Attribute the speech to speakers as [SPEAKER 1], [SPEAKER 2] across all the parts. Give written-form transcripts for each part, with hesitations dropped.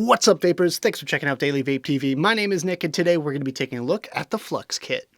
[SPEAKER 1] What's up, vapors? Thanks for checking out Daily Vape TV. My name is Nick, and today we're going to be taking a look at the Flux kit.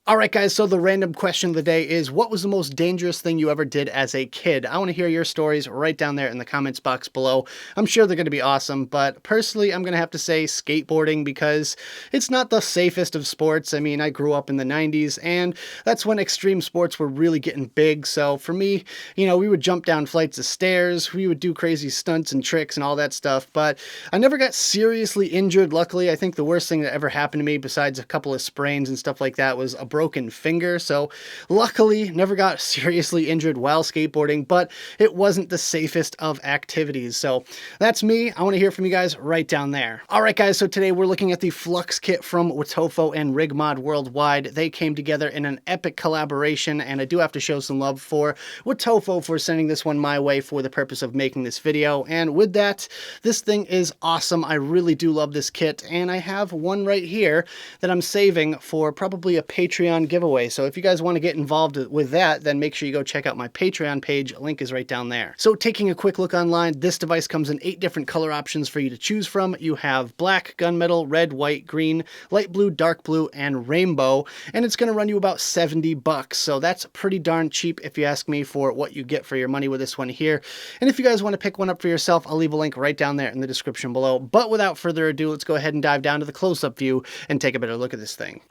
[SPEAKER 1] Alright guys, so the random question of the day is, what was the most dangerous thing you ever did as a kid? I want to hear your stories right down there in the comments box below. I'm sure they're going to be awesome, but personally I'm going to have to say skateboarding because it's not the safest of sports. I mean, I grew up in the 90s and that's when extreme sports were really getting big, so for me, we would jump down flights of stairs, we would do crazy stunts and tricks and all that stuff, but I never got seriously injured, luckily. I think the worst thing that ever happened to me, besides a couple of sprains and stuff like that, was a broken finger, so luckily never got seriously injured while skateboarding, but it wasn't the safest of activities. So that's me. I want to hear from you guys right down there. Alright guys, so today we're looking at the Flux kit from Wotofo and Rigmod Worldwide. They came together in an epic collaboration, and I do have to show some love for Wotofo for sending this one my way for the purpose of making this video. And with that, this thing is awesome. I really do love this kit, and I have one right here that I'm saving for probably a Patreon giveaway. So if you guys want to get involved with that, then make sure you go check out my Patreon page. Link is right down there. So taking a quick look online, this device comes in 8 different color options for you to choose from. You have black, gunmetal, red, white, green, light blue, dark blue, and rainbow, and it's going to run you about $70. So that's pretty darn cheap if you ask me for what you get for your money with this one here. And if you guys want to pick one up for yourself, I'll leave a link right down there in the description below. But without further ado, let's go ahead and dive down to the close-up view and take a better look at this thing.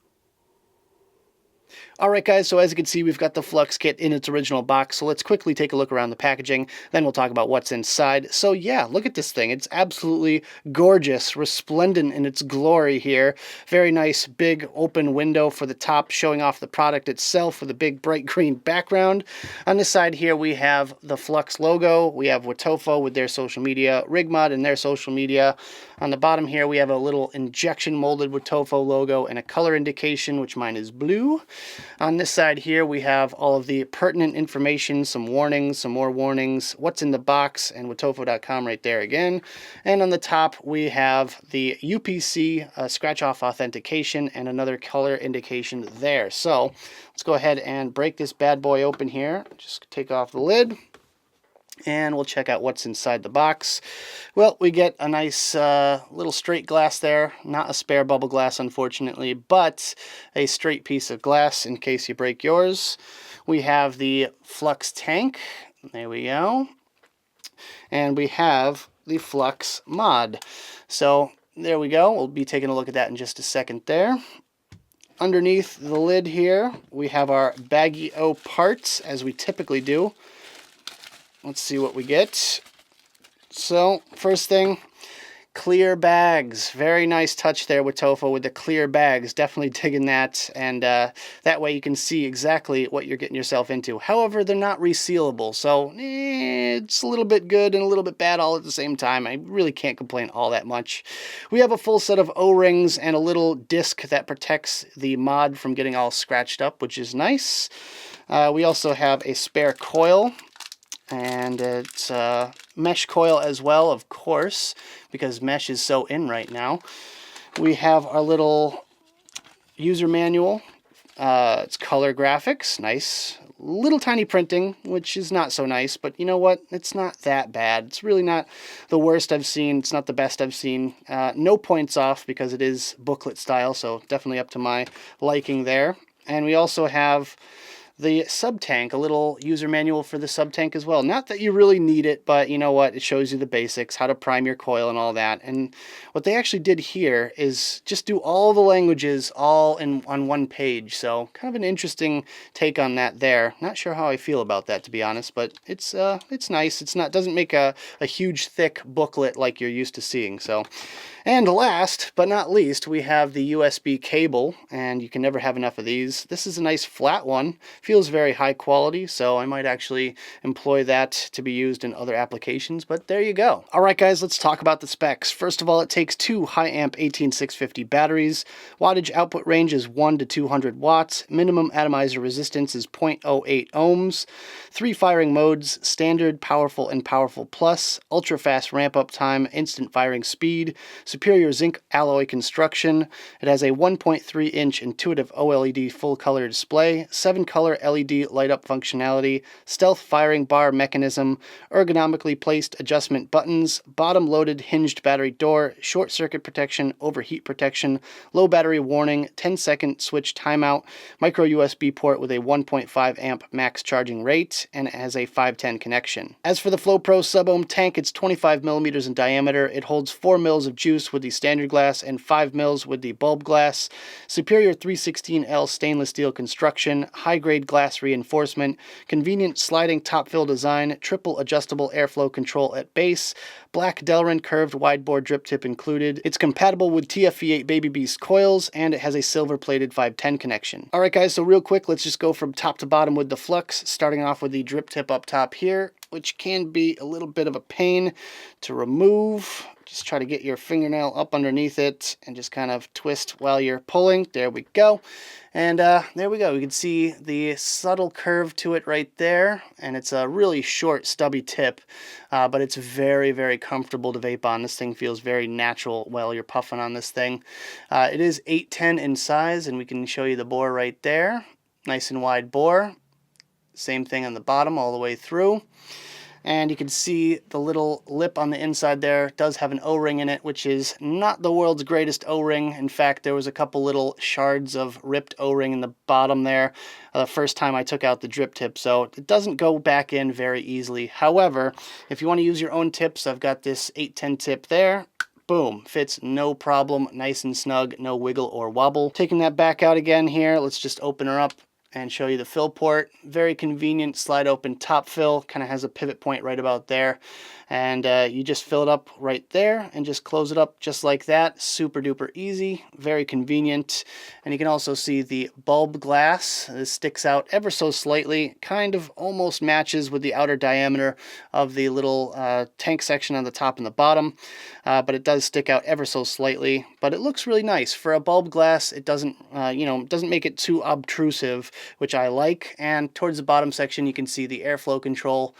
[SPEAKER 1] Alright guys, so as you can see, we've got the Flux kit in its original box, so let's quickly take a look around the packaging, then we'll talk about what's inside. So yeah, look at this thing. It's absolutely gorgeous, resplendent in its glory here. Very nice big open window for the top, showing off the product itself with a big bright green background. On this side here, we have the Flux logo, we have Wotofo with their social media, Rigmod and their social media. On the bottom here, we have a little injection molded Wotofo logo and a color indication, which mine is blue. On this side here, we have all of the pertinent information, some warnings, some more warnings, what's in the box, and Wotofo.com right there again. And on the top, we have the UPC scratch-off authentication and another color indication there. So let's go ahead and break this bad boy open here. Just take off the lid, and we'll check out what's inside the box. Well, we get a nice little straight glass there. Not a spare bubble glass, unfortunately, but a straight piece of glass in case you break yours. We have the Flux tank. There we go. And we have the Flux mod. So there we go. We'll be taking a look at that in just a second there. Underneath the lid here, we have our baggy-o parts, as we typically do. Let's see what we get. So, first thing, clear bags. Very nice touch there with Wotofo with the clear bags. Definitely digging that, and that way you can see exactly what you're getting yourself into. However, they're not resealable, so it's a little bit good and a little bit bad all at the same time. I really can't complain all that much. We have a full set of O-rings and a little disc that protects the mod from getting all scratched up, which is nice. We also have a spare coil. And it's a mesh coil as well, of course, because mesh is so in right now. We have our little user manual. It's color graphics, nice. Little tiny printing, which is not so nice, but you know what? It's not that bad. It's really not the worst I've seen. It's not the best I've seen. No points off because it is booklet style, so definitely up to my liking there. And we also have the sub-tank, a little user manual for the sub-tank as well. Not that you really need it, but you know what? It shows you the basics, how to prime your coil and all that. And what they actually did here is just do all the languages all on one page. So kind of an interesting take on that there. Not sure how I feel about that, to be honest, but it's nice. Doesn't make a huge thick booklet like you're used to seeing. So. And last but not least, we have the USB cable, and you can never have enough of these. This is a nice flat one. Feels very high quality, so I might actually employ that to be used in other applications, but there you go. Alright guys, let's talk about the specs. First of all, it takes 2 high-amp 18650 batteries. Wattage output range is 1 to 200 watts. Minimum atomizer resistance is 0.08 ohms. 3 firing modes: standard, powerful, and powerful plus. Ultra-fast ramp-up time, instant firing speed. Superior zinc alloy construction. It has a 1.3-inch intuitive OLED full-color display, 7-color rear LED light up functionality, stealth firing bar mechanism, ergonomically placed adjustment buttons, bottom loaded hinged battery door, short circuit protection, overheat protection, low battery warning, 10-second switch timeout, micro USB port with a 1.5 amp max charging rate, and it has a 510 connection. As for the Flow Pro sub-ohm tank, it's 25 millimeters in diameter. It holds 4 mils of juice with the standard glass and 5 mils with the bulb glass. Superior 316L stainless steel construction, high-grade glass reinforcement, convenient sliding top fill design, triple adjustable airflow control at base, black Delrin curved wide bore drip tip included. It's compatible with TFV8 Baby Beast coils, and it has a silver-plated 510 connection. Alright guys, so real quick, let's just go from top to bottom with the Flux, starting off with the drip tip up top here, which can be a little bit of a pain to remove. Just try to get your fingernail up underneath it and just kind of twist while you're pulling. There we go. And there we go. You can see the subtle curve to it right there. And it's a really short, stubby tip, but it's very, very comfortable to vape on. This thing feels very natural while you're puffing on this thing. It is 810 in size, and we can show you the bore right there. Nice and wide bore. Same thing on the bottom all the way through. And you can see the little lip on the inside there does have an O-ring in it, which is not the world's greatest O-ring. In fact, there was a couple little shards of ripped O-ring in the bottom there the first time I took out the drip tip, so it doesn't go back in very easily. However, if you want to use your own tips, I've got this 810 tip there. Boom, fits no problem, nice and snug, no wiggle or wobble. Taking that back out again here, let's just open her up and show you the fill port. Very convenient slide open top fill, kind of has a pivot point right about there, and you just fill it up right there and just close it up just like that. Super duper easy, very convenient. And you can also see the bulb glass. This sticks out ever so slightly, kind of almost matches with the outer diameter of the little tank section on the top and the bottom, but it does stick out ever so slightly. But it looks really nice for a bulb glass. It doesn't doesn't make it too obtrusive, which I like. And towards the bottom section you can see the airflow control.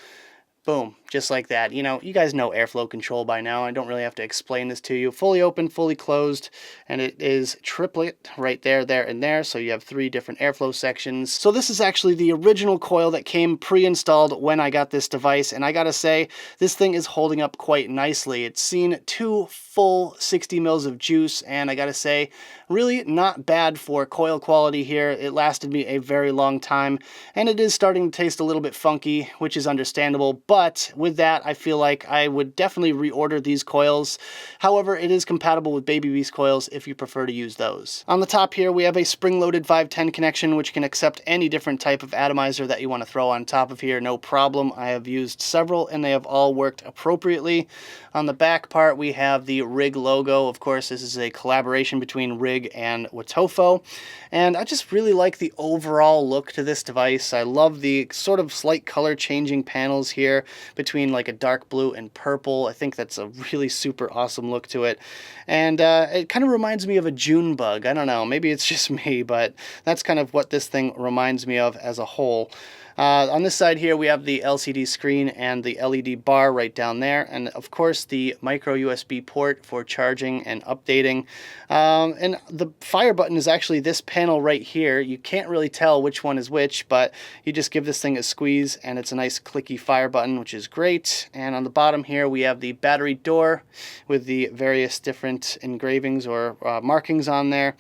[SPEAKER 1] Boom, just like that. You know, you guys know airflow control by now. I don't really have to explain this to you. Fully open, fully closed, and it is triplet right there, there, and there. So you have 3 different airflow sections. So this is actually the original coil that came pre-installed when I got this device, and I gotta say, this thing is holding up quite nicely. It's seen 2 full 60 mils of juice, and I gotta say, really not bad for coil quality here. It lasted me a very long time, and it is starting to taste a little bit funky, which is understandable, but with that, I feel like I would definitely reorder these coils. However, it is compatible with Baby Beast coils if you prefer to use those. On the top here, we have a spring-loaded 510 connection, which can accept any different type of atomizer that you want to throw on top of here, no problem. I have used several, and they have all worked appropriately. On the back part, we have the Rig logo. Of course, this is a collaboration between Rig and Wotofo, and I just really like the overall look to this device. I love the sort of slight color changing panels here between like a dark blue and purple. I think that's a really super awesome look to it, and it kind of reminds me of a June bug. I don't know, maybe it's just me, but that's kind of what this thing reminds me of as a whole. On this side here, we have the LCD screen and the LED bar right down there, and of course the micro USB port for charging and updating. And the fire button is actually this panel right here. You can't really tell which one is which, but you just give this thing a squeeze and it's a nice clicky fire button, which is great. And on the bottom here, we have the battery door with the various different engravings or markings on there,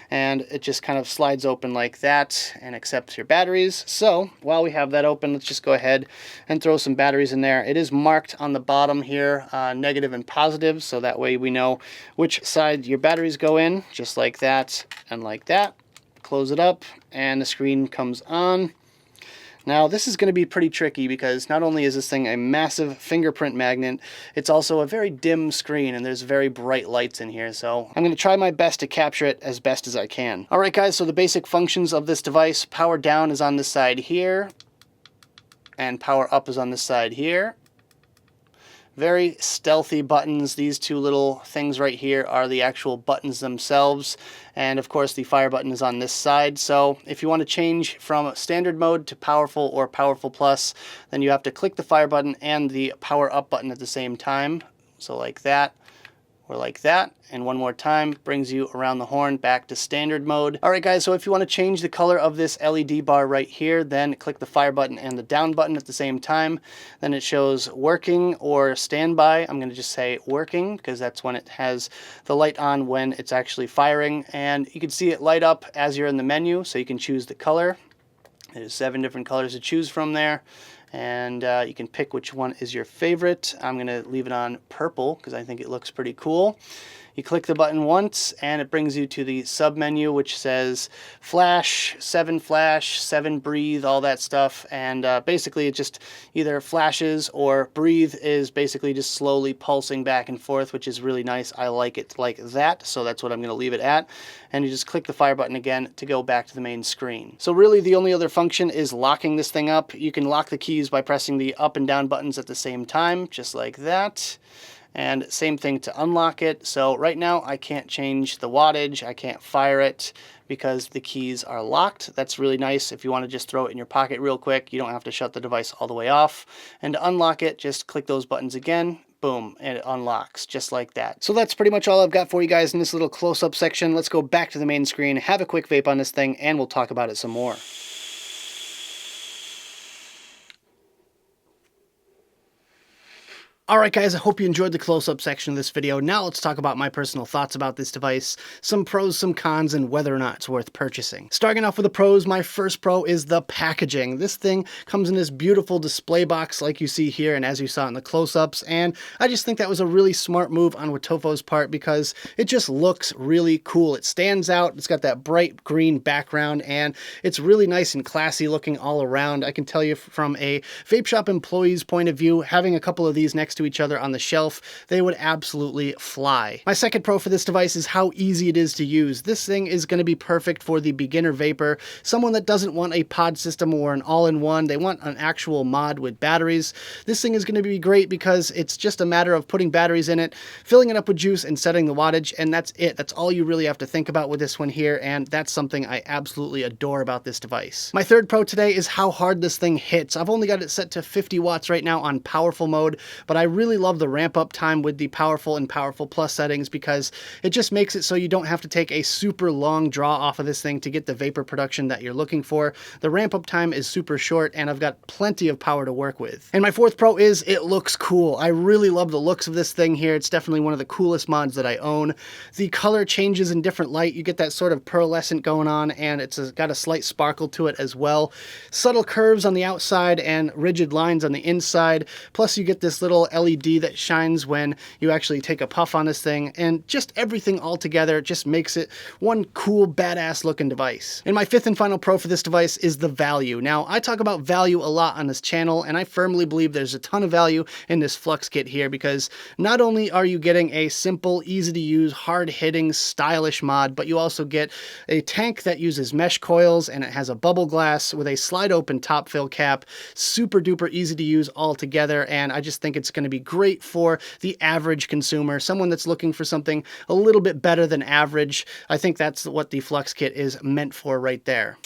[SPEAKER 1] and it just kind of slides open like that and accepts your batteries. So while we have that open, let's just go ahead and throw some batteries in there. It is marked on the bottom here, negative and positive, so that way we know which side your batteries go in, just like that and like that. Close it up and the screen comes on. Now this is going to be pretty tricky because not only is this thing a massive fingerprint magnet, it's also a very dim screen and there's very bright lights in here, so I'm going to try my best to capture it as best as I can. Alright guys, so the basic functions of this device: power down is on this side here, and power up is on this side here. Very stealthy buttons. These 2 little things right here are the actual buttons themselves, and of course the fire button is on this side. So if you want to change from standard mode to powerful or powerful plus, then you have to click the fire button and the power up button at the same time, so like that, or like that. And one more time, brings you around the horn back to standard mode. All right, guys, so if you want to change the color of this LED bar right here, then click the fire button and the down button at the same time. Then it shows working or standby. I'm going to just say working because that's when it has the light on when it's actually firing. And you can see it light up as you're in the menu, so you can choose the color. There's 7 different colors to choose from there. And you can pick which one is your favorite. I'm going to leave it on purple because I think it looks pretty cool. You click the button once and it brings you to the sub menu, which says flash, 7 breathe, all that stuff. And basically it just either flashes, or breathe is basically just slowly pulsing back and forth, which is really nice. I like it like that, so that's what I'm going to leave it at. And you just click the fire button again to go back to the main screen. So really the only other function is locking this thing up. You can lock the keys by pressing the up and down buttons at the same time, just like that. And same thing to unlock it. So right now I can't change the wattage, I can't fire it because the keys are locked. That's really nice if you want to just throw it in your pocket real quick. You don't have to shut the device all the way off. And to unlock it, just click those buttons again. Boom, and it unlocks just like that. So that's pretty much all I've got for you guys in this little close-up section. Let's go back to the main screen, have a quick vape on this thing, and we'll talk about it some more. Alright guys, I hope you enjoyed the close-up section of this video. Now let's talk about my personal thoughts about this device, some pros, some cons, and whether or not it's worth purchasing. Starting off with the pros, my first pro is the packaging. This thing comes in this beautiful display box like you see here and as you saw in the close-ups, and I just think that was a really smart move on Wotofo's part because it just looks really cool. It stands out, it's got that bright green background, and it's really nice and classy looking all around. I can tell you from a vape shop employee's point of view, having a couple of these next to each other on the shelf, they would absolutely fly. My second pro for this device is how easy it is to use. This thing is going to be perfect for the beginner vapor, someone that doesn't want a pod system or an all-in-one, they want an actual mod with batteries. This thing is going to be great because it's just a matter of putting batteries in it, filling it up with juice, and setting the wattage, and that's it. That's all you really have to think about with this one here, and that's something I absolutely adore about this device. My third pro today is how hard this thing hits. I've only got it set to 50 watts right now on powerful mode, but I really love the ramp up time with the powerful and powerful plus settings because it just makes it so you don't have to take a super long draw off of this thing to get the vapor production that you're looking for. The ramp up time is super short and I've got plenty of power to work with. And my fourth pro is it looks cool. I really love the looks of this thing here. It's definitely one of the coolest mods that I own. The color changes in different light. You get that sort of pearlescent going on and it's got a slight sparkle to it as well. Subtle curves on the outside and rigid lines on the inside. Plus you get this little LED that shines when you actually take a puff on this thing, and just everything all together just makes it one cool badass looking device. And my fifth and final pro for this device is the value. Now I talk about value a lot on this channel and I firmly believe there's a ton of value in this Flux kit here because not only are you getting a simple, easy to use, hard hitting, stylish mod, but you also get a tank that uses mesh coils and it has a bubble glass with a slide open top fill cap, super duper easy to use all together, and I just think it's going to be great for the average consumer, someone that's looking for something a little bit better than average. I think that's what the Flux kit is meant for right there.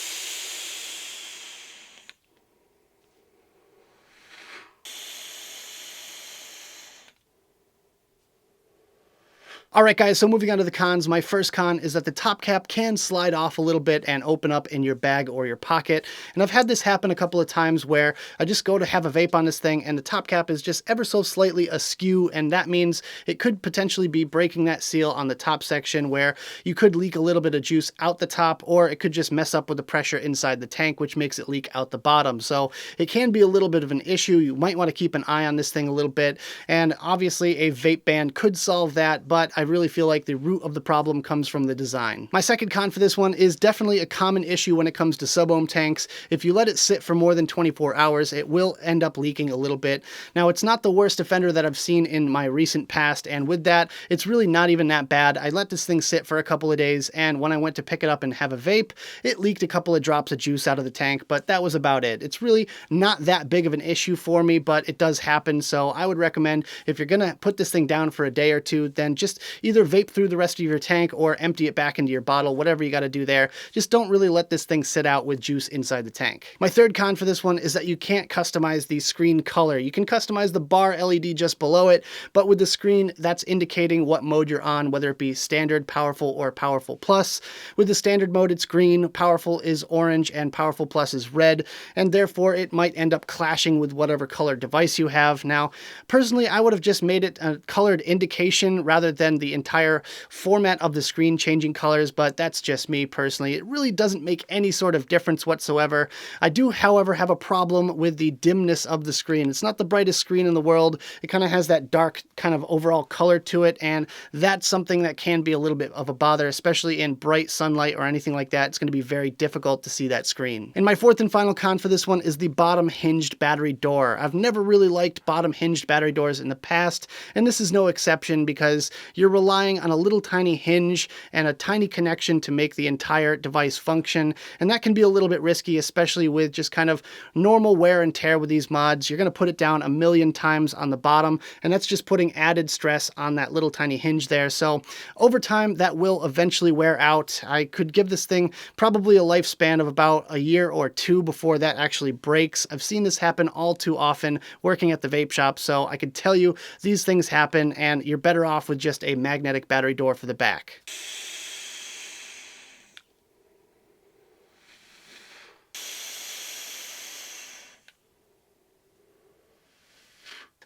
[SPEAKER 1] Alright guys, so moving on to the cons, my first con is that the top cap can slide off a little bit and open up in your bag or your pocket. And I've had this happen a couple of times where I just go to have a vape on this thing and the top cap is just ever so slightly askew, and that means it could potentially be breaking that seal on the top section where you could leak a little bit of juice out the top, or it could just mess up with the pressure inside the tank, which makes it leak out the bottom. So it can be a little bit of an issue. You might want to keep an eye on this thing a little bit, and obviously a vape ban could solve that, but I really feel like the root of the problem comes from the design. My second con for this one is definitely a common issue when it comes to sub-ohm tanks. If you let it sit for more than 24 hours, it will end up leaking a little bit. Now, it's not the worst offender that I've seen in my recent past, and with that, it's really not even that bad. I let this thing sit for a couple of days, and when I went to pick it up and have a vape, it leaked a couple of drops of juice out of the tank, but that was about it. It's really not that big of an issue for me, but it does happen, so I would recommend if you're gonna put this thing down for a day or two, then just either vape through the rest of your tank or empty it back into your bottle, whatever you got to do there. Just don't really let this thing sit out with juice inside the tank. My third con for this one is that you can't customize the screen color. You can customize the bar LED just below it, but with the screen, that's indicating what mode you're on, whether it be standard, powerful, or powerful plus. With the standard mode, it's green, powerful is orange, and powerful plus is red, and therefore it might end up clashing with whatever color device you have. Now, personally, I would have just made it a colored indication rather than the entire format of the screen changing colors, but that's just me personally. It really doesn't make any sort of difference whatsoever. I do, however, have a problem with the dimness of the screen. It's not the brightest screen in the world. It kind of has that dark kind of overall color to it, and that's something that can be a little bit of a bother, especially in bright sunlight or anything like that. It's going to be very difficult to see that screen. And my fourth and final con for this one is the bottom hinged battery door. I've never really liked bottom hinged battery doors in the past, and this is no exception because you're relying on a little tiny hinge and a tiny connection to make the entire device function, and that can be a little bit risky, especially with just kind of normal wear and tear with these mods. You're going to put it down a million times on the bottom, and that's just putting added stress on that little tiny hinge there. So over time, that will eventually wear out. I could give this thing probably a lifespan of about a year or two before that actually breaks. I've seen this happen all too often working at the vape shop, so I could tell you these things happen, and you're better off with just a magnetic battery door for the back.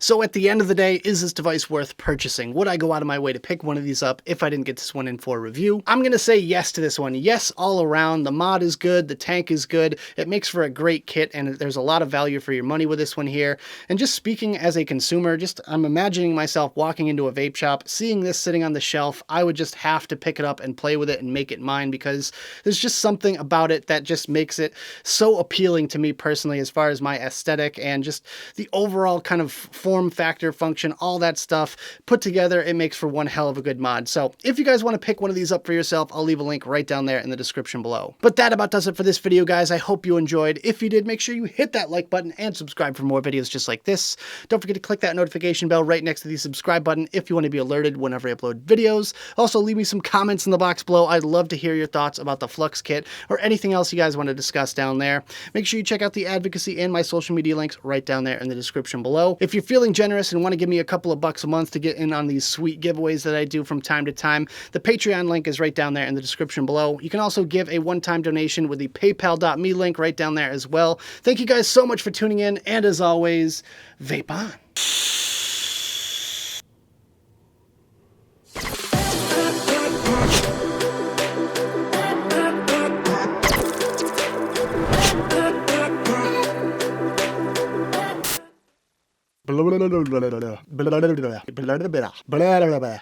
[SPEAKER 1] So at the end of the day, is this device worth purchasing? Would I go out of my way to pick one of these up if I didn't get this one in for review? I'm going to say yes to this one. Yes, all around. The mod is good. The tank is good. It makes for a great kit, and there's a lot of value for your money with this one here. And just speaking as a consumer, I'm imagining myself walking into a vape shop, seeing this sitting on the shelf. I would just have to pick it up and play with it and make it mine because there's just something about it that just makes it so appealing to me personally as far as my aesthetic and just the overall kind of form factor, function, all that stuff put together. It makes for one hell of a good mod. So if you guys want to pick one of these up for yourself, I'll leave a link right down there in the description below. But that about does it for this video, guys. I hope you enjoyed. If you did, make sure you hit that like button and subscribe for more videos just like this. Don't forget to click that notification bell right next to the subscribe button if you want to be alerted whenever I upload videos. Also, leave me some comments in the box below. I'd love to hear your thoughts about the Flux kit or anything else you guys want to discuss down there. Make sure you check out the advocacy and my social media links right down there in the description below. If you're feeling generous and want to give me a couple of bucks a month to get in on these sweet giveaways that I do from time to time, the Patreon link is right down there in the description below. You can also give a one-time donation with the paypal.me link right down there as well. Thank you guys so much for tuning in, and as always, vape on. Blah, blah, blah, blah, blah, blah, blah, blah, blah, blah, blah, blah, blah, blah.